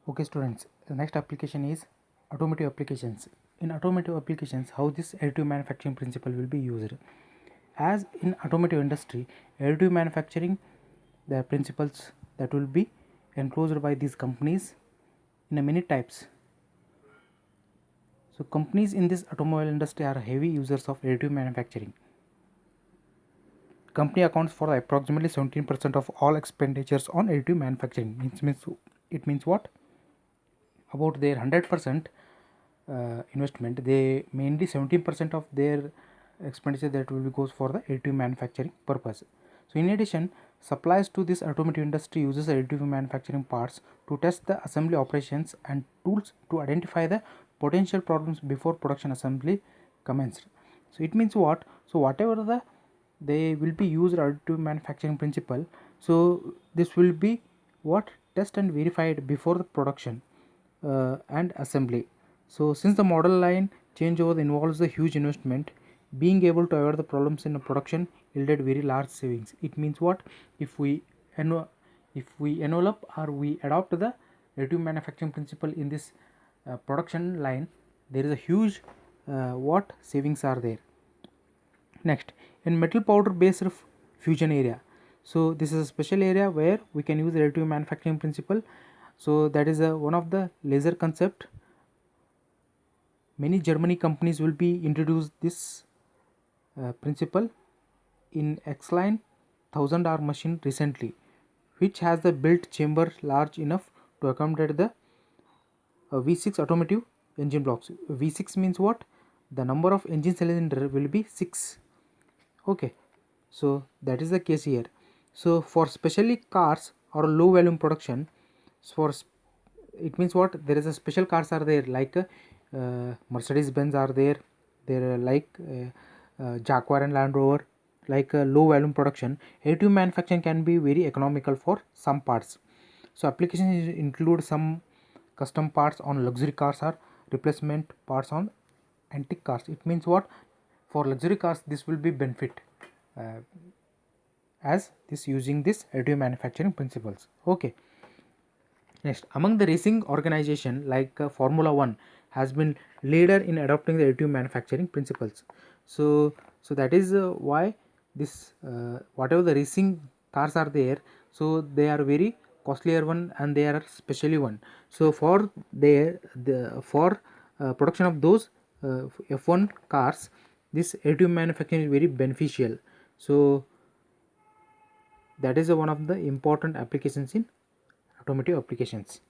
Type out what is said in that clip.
Okay students, the next application is automotive applications. In automotive applications, how this additive manufacturing principle will be used. As in automotive industry, additive manufacturing, the principles that will be enclosed by these companies in a many types. So companies in this automobile industry are heavy users of additive manufacturing. Company accounts for approximately 17% of all expenditures on additive manufacturing. It means what? About their 100% investment, they mainly 17% of their expenditure that will be goes for the additive manufacturing purpose. So in addition, supplies to this automotive industry uses additive manufacturing parts to test the assembly operations and tools to identify the potential problems before production assembly commenced. So it means what? So whatever they will be used additive manufacturing principle, so this will be what test and verified before the production and assembly. So since the model line changeover involves a huge investment, being able to avoid the problems in the production yielded very large savings. It means what? If we envelop or we adopt the additive manufacturing principle in this production line, there is a huge what savings are there. Next, in metal powder based fusion area, so this is a special area where we can use additive manufacturing principle. So that is one of the laser concept. Many Germany companies will be introduced this principle in X-Line 1000R machine recently, which has the built chamber large enough to accommodate the V6 automotive engine blocks. V6 means what? The number of engine cylinder will be 6. Okay, so that is the case here. So for specially cars or low volume production, it means what? There is a special cars are there like Mercedes Benz are there. There like Jaguar and Land Rover. Like low volume production, additive manufacturing can be very economical for some parts. So applications include some custom parts on luxury cars or replacement parts on antique cars. It means what? For luxury cars, this will be benefit as this using this additive manufacturing principles. Okay. Next, among the racing organization like Formula One has been leader in adopting the additive manufacturing principles. So that is why this whatever the racing cars are there, so they are very costlier one and they are specially one. So for production of those F1 cars, this additive manufacturing is very beneficial. So that is one of the important applications in automotive applications.